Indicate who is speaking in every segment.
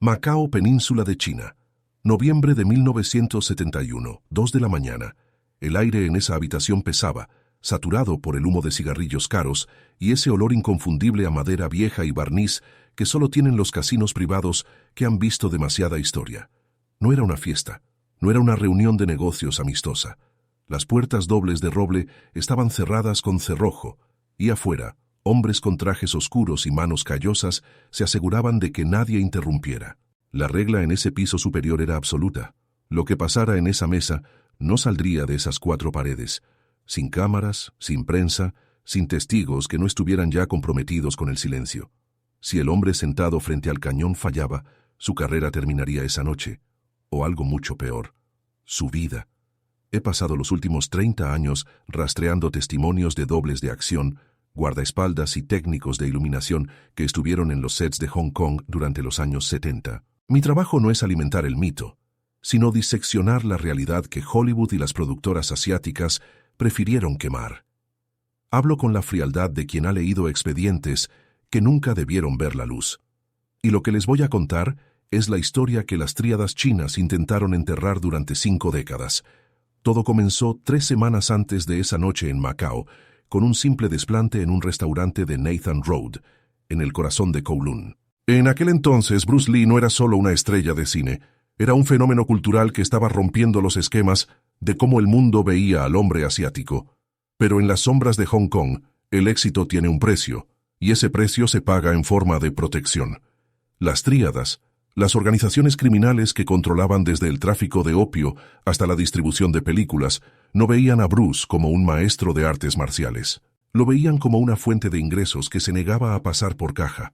Speaker 1: Macao, Península de China. Noviembre de 1971, 2 de la mañana. El aire en esa habitación pesaba, saturado por el humo de cigarrillos caros y ese olor inconfundible a madera vieja y barniz que solo tienen los casinos privados que han visto demasiada historia. No era una fiesta, no era una reunión de negocios amistosa. Las puertas dobles de roble estaban cerradas con cerrojo, y afuera, hombres con trajes oscuros y manos callosas se aseguraban de que nadie interrumpiera. La regla en ese piso superior era absoluta. Lo que pasara en esa mesa no saldría de esas 4 paredes, sin cámaras, sin prensa, sin testigos que no estuvieran ya comprometidos con el silencio. Si el hombre sentado frente al cañón fallaba, su carrera terminaría esa noche, o algo mucho peor, su vida. He pasado los últimos 30 años rastreando testimonios de dobles de acción, guardaespaldas y técnicos de iluminación que estuvieron en los sets de Hong Kong durante los años 70. Mi trabajo no es alimentar el mito, sino diseccionar la realidad que Hollywood y las productoras asiáticas prefirieron quemar. Hablo con la frialdad de quien ha leído expedientes que nunca debieron ver la luz. Y lo que les voy a contar es la historia que las tríadas chinas intentaron enterrar durante 5 décadas. Todo comenzó 3 semanas antes de esa noche en Macao, con un simple desplante en un restaurante de Nathan Road, en el corazón de Kowloon. En aquel entonces, Bruce Lee no era solo una estrella de cine, era un fenómeno cultural que estaba rompiendo los esquemas de cómo el mundo veía al hombre asiático. Pero en las sombras de Hong Kong, el éxito tiene un precio, y ese precio se paga en forma de protección. Las tríadas, las organizaciones criminales que controlaban desde el tráfico de opio hasta la distribución de películas, no veían a Bruce como un maestro de artes marciales. Lo veían como una fuente de ingresos que se negaba a pasar por caja.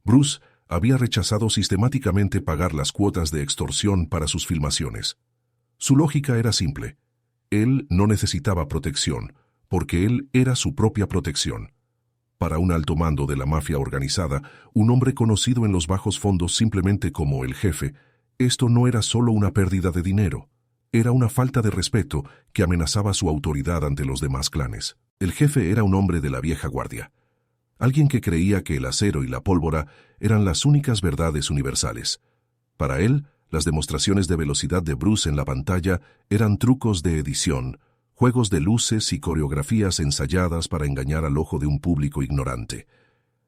Speaker 1: Bruce había rechazado sistemáticamente pagar las cuotas de extorsión para sus filmaciones. Su lógica era simple. Él no necesitaba protección, porque él era su propia protección. Para un alto mando de la mafia organizada, un hombre conocido en los bajos fondos simplemente como el jefe, esto no era solo una pérdida de dinero, era una falta de respeto que amenazaba su autoridad ante los demás clanes. El jefe era un hombre de la vieja guardia, alguien que creía que el acero y la pólvora eran las únicas verdades universales. Para él, las demostraciones de velocidad de Bruce en la pantalla eran trucos de edición, juegos de luces y coreografías ensayadas para engañar al ojo de un público ignorante.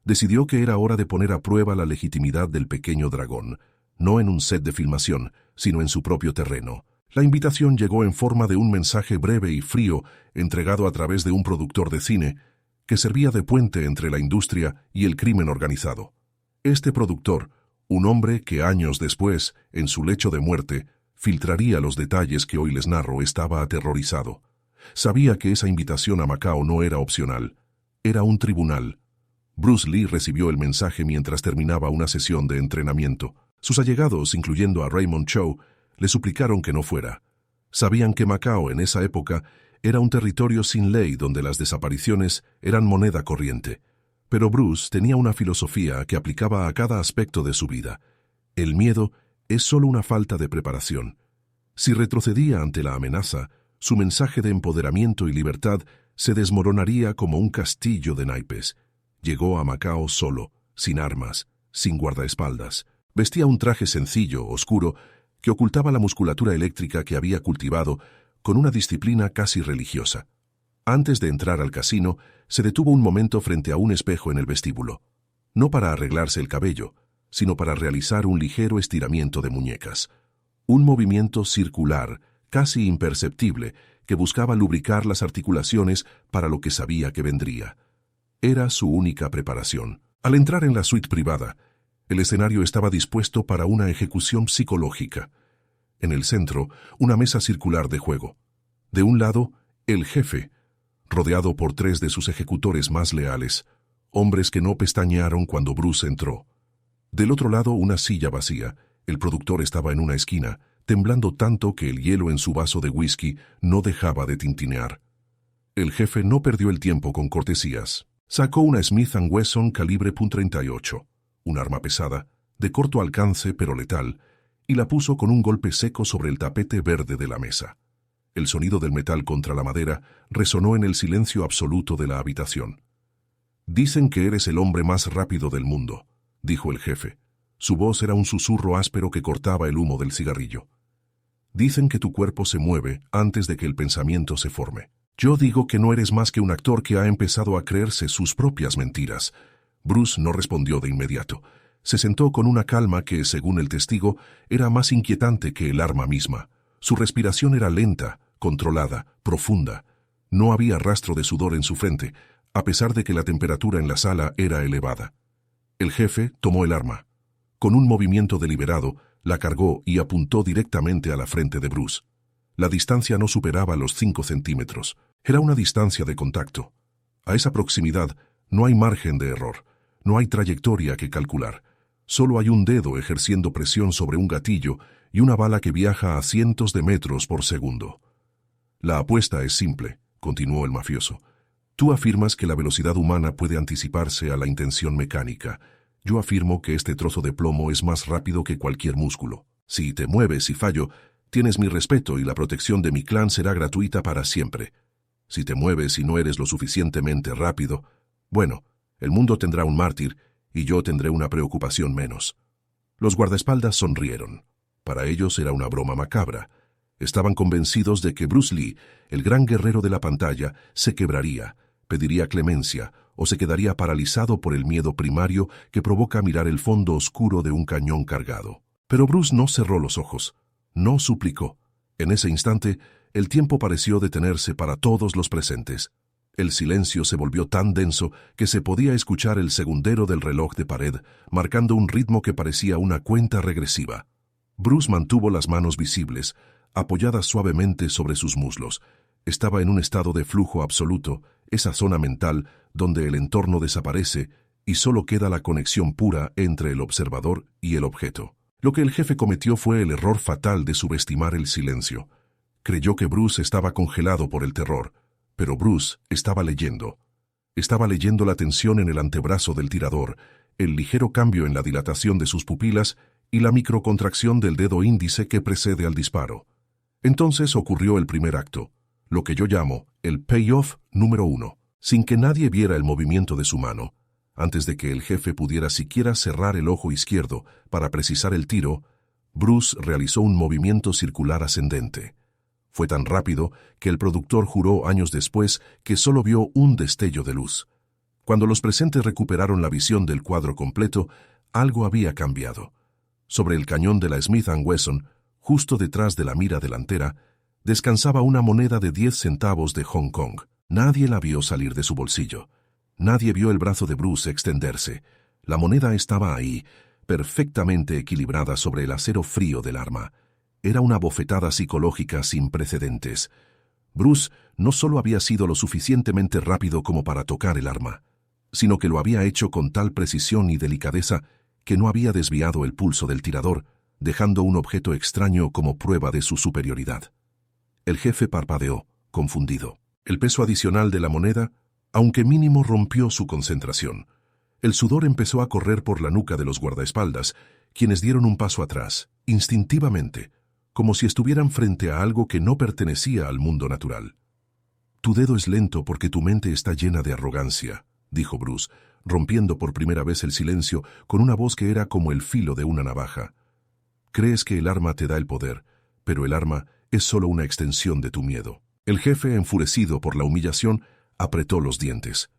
Speaker 1: Decidió que era hora de poner a prueba la legitimidad del pequeño dragón, no en un set de filmación, sino en su propio terreno. La invitación llegó en forma de un mensaje breve y frío entregado a través de un productor de cine que servía de puente entre la industria y el crimen organizado. Este productor, un hombre que años después, en su lecho de muerte, filtraría los detalles que hoy les narro, estaba aterrorizado. Sabía que esa invitación a Macao no era opcional, era un tribunal. Bruce Lee recibió el mensaje mientras terminaba una sesión de entrenamiento. Sus allegados, incluyendo a Raymond Chow, le suplicaron que no fuera. Sabían que Macao en esa época era un territorio sin ley donde las desapariciones eran moneda corriente. Pero Bruce tenía una filosofía que aplicaba a cada aspecto de su vida. El miedo es solo una falta de preparación. Si retrocedía ante la amenaza, su mensaje de empoderamiento y libertad se desmoronaría como un castillo de naipes. Llegó a Macao solo, sin armas, sin guardaespaldas. Vestía un traje sencillo, oscuro, que ocultaba la musculatura eléctrica que había cultivado con una disciplina casi religiosa. Antes de entrar al casino, se detuvo un momento frente a un espejo en el vestíbulo. No para arreglarse el cabello, sino para realizar un ligero estiramiento de muñecas. Un movimiento circular, casi imperceptible, que buscaba lubricar las articulaciones para lo que sabía que vendría. Era su única preparación. Al entrar en la suite privada, el escenario estaba dispuesto para una ejecución psicológica. En el centro, una mesa circular de juego. De un lado, el jefe, rodeado por 3 de sus ejecutores más leales, hombres que no pestañearon cuando Bruce entró. Del otro lado, una silla vacía. El productor estaba en una esquina, temblando tanto que el hielo en su vaso de whisky no dejaba de tintinear. El jefe no perdió el tiempo con cortesías. Sacó una Smith & Wesson calibre .38, un arma pesada, de corto alcance pero letal, y la puso con un golpe seco sobre el tapete verde de la mesa. El sonido del metal contra la madera resonó en el silencio absoluto de la habitación. «Dicen que eres el hombre más rápido del mundo», dijo el jefe. Su voz era un susurro áspero que cortaba el humo del cigarrillo. Dicen que tu cuerpo se mueve antes de que el pensamiento se forme. Yo digo que no eres más que un actor que ha empezado a creerse sus propias mentiras. Bruce no respondió de inmediato. Se sentó con una calma que, según el testigo, era más inquietante que el arma misma. Su respiración era lenta, controlada, profunda. No había rastro de sudor en su frente, a pesar de que la temperatura en la sala era elevada. El jefe tomó el arma. Con un movimiento deliberado, la cargó y apuntó directamente a la frente de Bruce. La distancia no superaba los 5 centímetros. Era una distancia de contacto. A esa proximidad no hay margen de error, no hay trayectoria que calcular. Solo hay un dedo ejerciendo presión sobre un gatillo y una bala que viaja a cientos de metros por segundo. La apuesta es simple, continuó el mafioso. Tú afirmas que la velocidad humana puede anticiparse a la intención mecánica. Yo afirmo que este trozo de plomo es más rápido que cualquier músculo. Si te mueves y fallo, tienes mi respeto y la protección de mi clan será gratuita para siempre. Si te mueves y no eres lo suficientemente rápido, bueno, el mundo tendrá un mártir y yo tendré una preocupación menos. Los guardaespaldas sonrieron. Para ellos era una broma macabra. Estaban convencidos de que Bruce Lee, el gran guerrero de la pantalla, se quebraría, pediría clemencia o se quedaría paralizado por el miedo primario que provoca mirar el fondo oscuro de un cañón cargado. Pero Bruce no cerró los ojos, no suplicó. En ese instante, el tiempo pareció detenerse para todos los presentes. El silencio se volvió tan denso que se podía escuchar el segundero del reloj de pared, marcando un ritmo que parecía una cuenta regresiva. Bruce mantuvo las manos visibles, apoyadas suavemente sobre sus muslos. Estaba en un estado de flujo absoluto, esa zona mental donde el entorno desaparece y solo queda la conexión pura entre el observador y el objeto. Lo que el jefe cometió fue el error fatal de subestimar el silencio. Creyó que Bruce estaba congelado por el terror, pero Bruce estaba leyendo. Estaba leyendo la tensión en el antebrazo del tirador, el ligero cambio en la dilatación de sus pupilas y la microcontracción del dedo índice que precede al disparo. Entonces ocurrió el primer acto, lo que yo llamo el payoff número 1. Sin que nadie viera el movimiento de su mano, antes de que el jefe pudiera siquiera cerrar el ojo izquierdo para precisar el tiro, Bruce realizó un movimiento circular ascendente. Fue tan rápido que el productor juró años después que solo vio un destello de luz. Cuando los presentes recuperaron la visión del cuadro completo, algo había cambiado. Sobre el cañón de la Smith & Wesson, justo detrás de la mira delantera, descansaba una moneda de 10 centavos de Hong Kong. Nadie la vio salir de su bolsillo. Nadie vio el brazo de Bruce extenderse. La moneda estaba ahí, perfectamente equilibrada sobre el acero frío del arma. Era una bofetada psicológica sin precedentes. Bruce no solo había sido lo suficientemente rápido como para tocar el arma, sino que lo había hecho con tal precisión y delicadeza que no había desviado el pulso del tirador, dejando un objeto extraño como prueba de su superioridad. El jefe parpadeó, confundido. El peso adicional de la moneda, aunque mínimo, rompió su concentración. El sudor empezó a correr por la nuca de los guardaespaldas, quienes dieron un paso atrás, instintivamente, como si estuvieran frente a algo que no pertenecía al mundo natural. Tu dedo es lento porque tu mente está llena de arrogancia, dijo Bruce, rompiendo por primera vez el silencio con una voz que era como el filo de una navaja. Crees que el arma te da el poder, pero el arma es solo una extensión de tu miedo. El jefe, enfurecido por la humillación, apretó los dientes.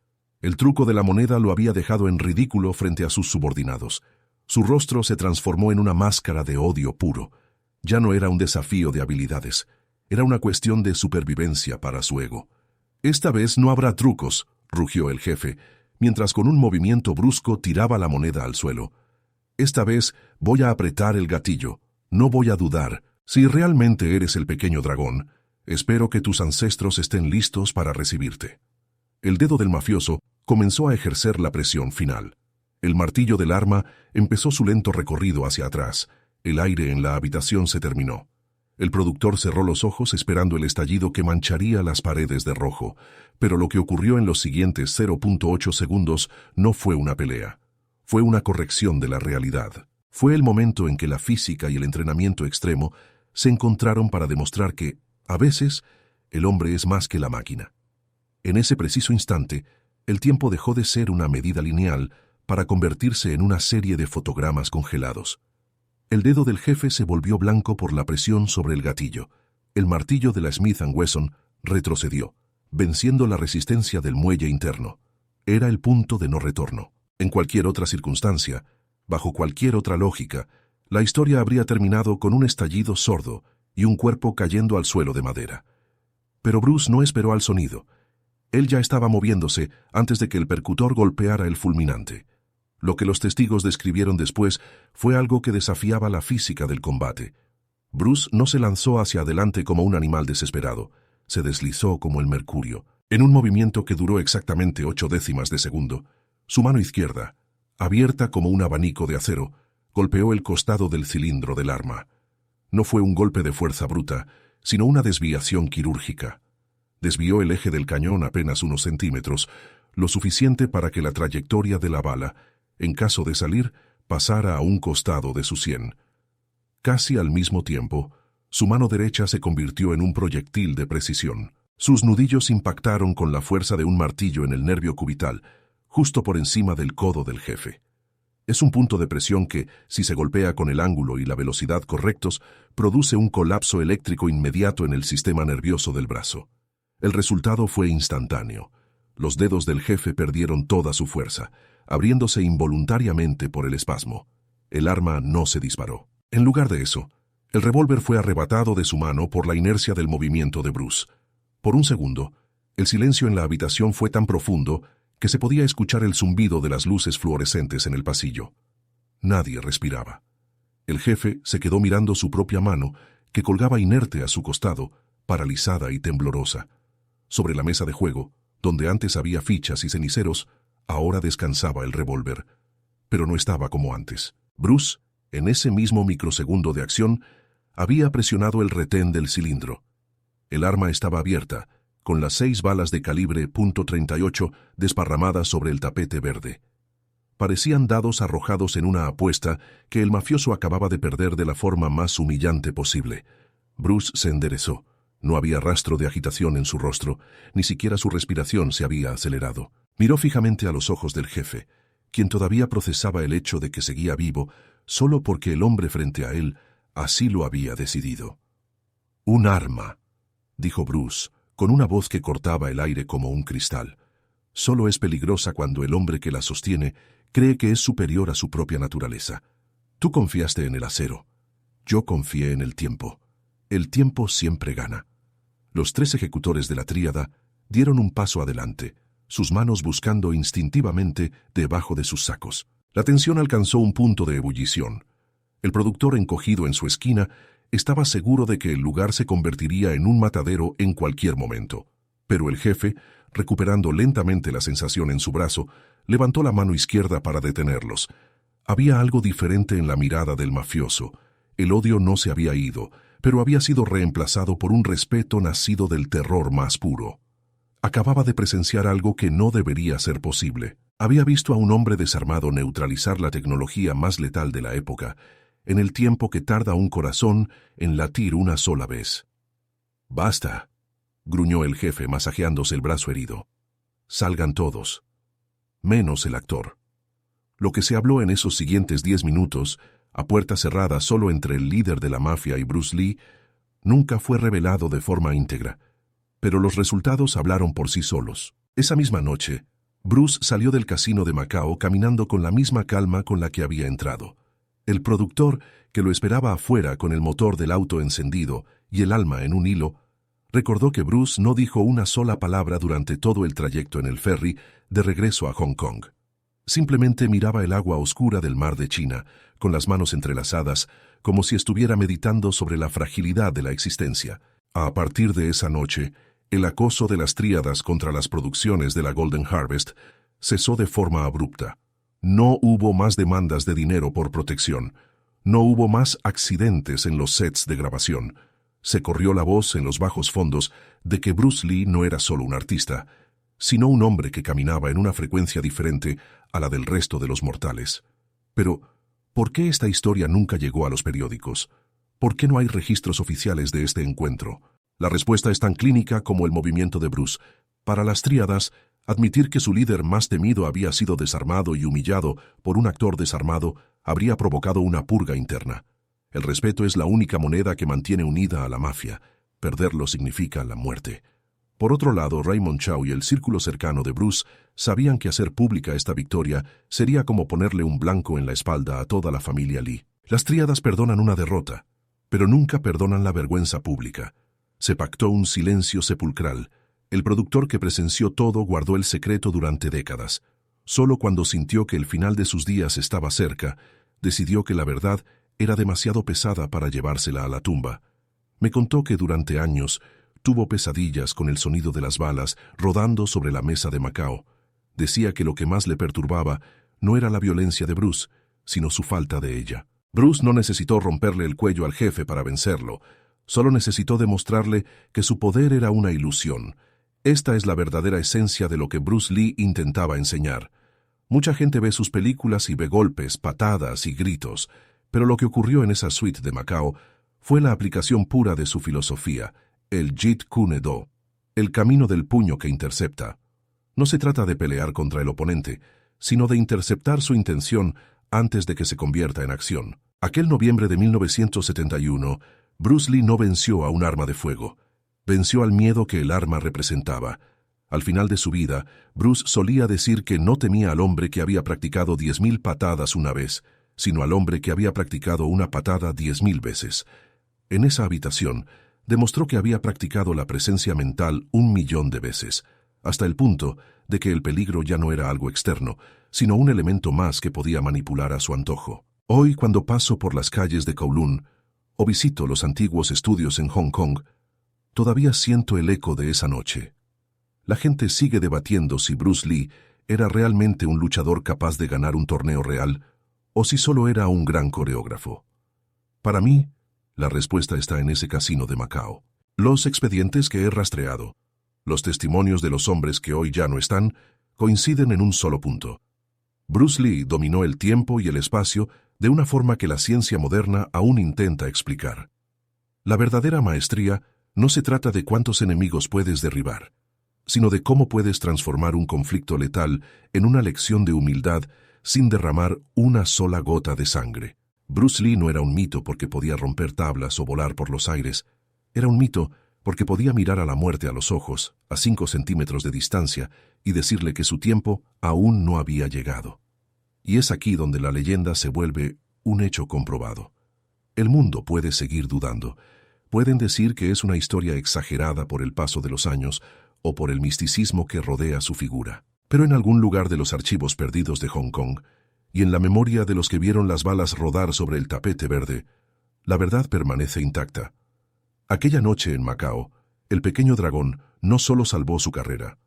Speaker 1: El truco de la moneda lo había dejado en ridículo frente a sus subordinados. Su rostro se transformó en una máscara de odio puro. Ya no era un desafío de habilidades. Era una cuestión de supervivencia para su ego. Esta vez no habrá trucos, rugió el jefe, mientras con un movimiento brusco tiraba la moneda al suelo. Esta vez voy a apretar el gatillo. No voy a dudar. Si realmente eres el pequeño dragón, espero que tus ancestros estén listos para recibirte. El dedo del mafioso comenzó a ejercer la presión final. El martillo del arma empezó su lento recorrido hacia atrás. El aire en la habitación se terminó. El productor cerró los ojos esperando el estallido que mancharía las paredes de rojo, pero lo que ocurrió en los siguientes 0.8 segundos no fue una pelea. Fue una corrección de la realidad. Fue el momento en que la física y el entrenamiento extremo se encontraron para demostrar que, a veces, el hombre es más que la máquina. En ese preciso instante, el tiempo dejó de ser una medida lineal para convertirse en una serie de fotogramas congelados. El dedo del jefe se volvió blanco por la presión sobre el gatillo. El martillo de la Smith & Wesson retrocedió, venciendo la resistencia del muelle interno. Era el punto de no retorno. En cualquier otra circunstancia, bajo cualquier otra lógica, la historia habría terminado con un estallido sordo y un cuerpo cayendo al suelo de madera. Pero Bruce no esperó al sonido. Él ya estaba moviéndose antes de que el percutor golpeara el fulminante. Lo que los testigos describieron después fue algo que desafiaba la física del combate. Bruce no se lanzó hacia adelante como un animal desesperado. Se deslizó como el mercurio. En un movimiento que duró exactamente 0.8 de segundo, su mano izquierda, abierta como un abanico de acero, golpeó el costado del cilindro del arma. No fue un golpe de fuerza bruta, sino una desviación quirúrgica. Desvió el eje del cañón apenas unos centímetros, lo suficiente para que la trayectoria de la bala, en caso de salir, pasara a un costado de su sien. Casi al mismo tiempo, su mano derecha se convirtió en un proyectil de precisión. Sus nudillos impactaron con la fuerza de un martillo en el nervio cubital, justo por encima del codo del jefe. Es un punto de presión que, si se golpea con el ángulo y la velocidad correctos, produce un colapso eléctrico inmediato en el sistema nervioso del brazo. El resultado fue instantáneo. Los dedos del jefe perdieron toda su fuerza, abriéndose involuntariamente por el espasmo. El arma no se disparó. En lugar de eso, el revólver fue arrebatado de su mano por la inercia del movimiento de Bruce. Por un segundo, el silencio en la habitación fue tan profundo que se podía escuchar el zumbido de las luces fluorescentes en el pasillo. Nadie respiraba. El jefe se quedó mirando su propia mano, que colgaba inerte a su costado, paralizada y temblorosa. Sobre la mesa de juego, donde antes había fichas y ceniceros, ahora descansaba el revólver. Pero no estaba como antes. Bruce, en ese mismo microsegundo de acción, había presionado el retén del cilindro. El arma estaba abierta, con las 6 balas de calibre .38 desparramadas sobre el tapete verde. Parecían dados arrojados en una apuesta que el mafioso acababa de perder de la forma más humillante posible. Bruce se enderezó. No había rastro de agitación en su rostro, ni siquiera su respiración se había acelerado. Miró fijamente a los ojos del jefe, quien todavía procesaba el hecho de que seguía vivo, solo porque el hombre frente a él así lo había decidido. «Un arma», dijo Bruce, con una voz que cortaba el aire como un cristal. «Solo es peligrosa cuando el hombre que la sostiene cree que es superior a su propia naturaleza. Tú confiaste en el acero. Yo confié en el tiempo. El tiempo siempre gana». Los 3 ejecutores de la tríada dieron un paso adelante, sus manos buscando instintivamente debajo de sus sacos. La tensión alcanzó un punto de ebullición. El productor, encogido en su esquina, estaba seguro de que el lugar se convertiría en un matadero en cualquier momento. Pero el jefe, recuperando lentamente la sensación en su brazo, levantó la mano izquierda para detenerlos. Había algo diferente en la mirada del mafioso. El odio no se había ido, pero había sido reemplazado por un respeto nacido del terror más puro. Acababa de presenciar algo que no debería ser posible. Había visto a un hombre desarmado neutralizar la tecnología más letal de la época, en el tiempo que tarda un corazón en latir una sola vez. «Basta», gruñó el jefe masajeándose el brazo herido. «Salgan todos. Menos el actor». Lo que se habló en esos siguientes 10 minutos, a puerta cerrada solo entre el líder de la mafia y Bruce Lee, nunca fue revelado de forma íntegra, pero los resultados hablaron por sí solos. Esa misma noche, Bruce salió del casino de Macao caminando con la misma calma con la que había entrado. El productor, que lo esperaba afuera con el motor del auto encendido y el alma en un hilo, recordó que Bruce no dijo una sola palabra durante todo el trayecto en el ferry de regreso a Hong Kong. Simplemente miraba el agua oscura del mar de China, con las manos entrelazadas, como si estuviera meditando sobre la fragilidad de la existencia. A partir de esa noche, el acoso de las tríadas contra las producciones de la Golden Harvest cesó de forma abrupta. No hubo más demandas de dinero por protección. No hubo más accidentes en los sets de grabación. Se corrió la voz en los bajos fondos de que Bruce Lee no era solo un artista, sino un hombre que caminaba en una frecuencia diferente a la del resto de los mortales. Pero, ¿por qué esta historia nunca llegó a los periódicos? ¿Por qué no hay registros oficiales de este encuentro? La respuesta es tan clínica como el movimiento de Bruce. Para las tríadas, Admitir que su líder más temido había sido desarmado y humillado por un actor desarmado habría provocado una purga interna. El respeto es la única moneda que mantiene unida a la mafia. Perderlo significa la muerte. Por otro lado, Raymond Chow y el círculo cercano de Bruce sabían que hacer pública esta victoria sería como ponerle un blanco en la espalda a toda la familia Lee. Las tríadas perdonan una derrota, pero nunca perdonan la vergüenza pública. Se pactó un silencio sepulcral. El productor que presenció todo guardó el secreto durante décadas. Solo cuando sintió que el final de sus días estaba cerca, decidió que la verdad era demasiado pesada para llevársela a la tumba. Me contó que durante años tuvo pesadillas con el sonido de las balas rodando sobre la mesa de Macao. Decía que lo que más le perturbaba no era la violencia de Bruce, sino su falta de ella. Bruce no necesitó romperle el cuello al jefe para vencerlo, solo necesitó demostrarle que su poder era una ilusión. Esta es la verdadera esencia de lo que Bruce Lee intentaba enseñar. Mucha gente ve sus películas y ve golpes, patadas y gritos, pero lo que ocurrió en esa suite de Macao fue la aplicación pura de su filosofía, el Jeet Kune Do, el camino del puño que intercepta. No se trata de pelear contra el oponente, sino de interceptar su intención antes de que se convierta en acción. Aquel noviembre de 1971, Bruce Lee no venció a un arma de fuego. Venció al miedo que el arma representaba. Al final de su vida, Bruce solía decir que no temía al hombre que había practicado 10.000 patadas una vez, sino al hombre que había practicado una patada 10.000 veces. En esa habitación, demostró que había practicado la presencia mental 1.000.000 de veces, hasta el punto de que el peligro ya no era algo externo, sino un elemento más que podía manipular a su antojo. Hoy, cuando paso por las calles de Kowloon o visito los antiguos estudios en Hong Kong, todavía siento el eco de esa noche. La gente sigue debatiendo si Bruce Lee era realmente un luchador capaz de ganar un torneo real o si solo era un gran coreógrafo. Para mí, la respuesta está en ese casino de Macao. Los expedientes que he rastreado, los testimonios de los hombres que hoy ya no están, coinciden en un solo punto. Bruce Lee dominó el tiempo y el espacio de una forma que la ciencia moderna aún intenta explicar. La verdadera maestría no se trata de cuántos enemigos puedes derribar, sino de cómo puedes transformar un conflicto letal en una lección de humildad sin derramar una sola gota de sangre. Bruce Lee no era un mito porque podía romper tablas o volar por los aires. Era un mito porque podía mirar a la muerte a los ojos, a 5 centímetros de distancia, y decirle que su tiempo aún no había llegado. Y es aquí donde la leyenda se vuelve un hecho comprobado. El mundo puede seguir dudando. Pueden decir que es una historia exagerada por el paso de los años o por el misticismo que rodea su figura. Pero en algún lugar de los archivos perdidos de Hong Kong, y en la memoria de los que vieron las balas rodar sobre el tapete verde, la verdad permanece intacta. Aquella noche en Macao, el pequeño dragón no solo salvó su carrera,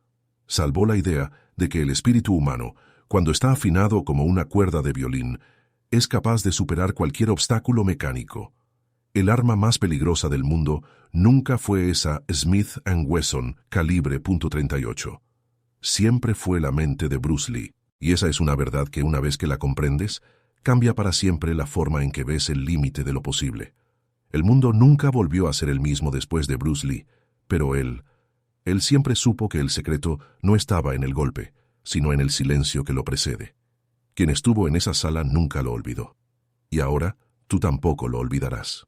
Speaker 1: salvó la idea de que el espíritu humano, cuando está afinado como una cuerda de violín, es capaz de superar cualquier obstáculo mecánico. El arma más peligrosa del mundo nunca fue esa Smith & Wesson calibre .38. Siempre fue la mente de Bruce Lee. Y esa es una verdad que una vez que la comprendes, cambia para siempre la forma en que ves el límite de lo posible. El mundo nunca volvió a ser el mismo después de Bruce Lee, pero él siempre supo que el secreto no estaba en el golpe, sino en el silencio que lo precede. Quien estuvo en esa sala nunca lo olvidó. Y ahora, tú tampoco lo olvidarás.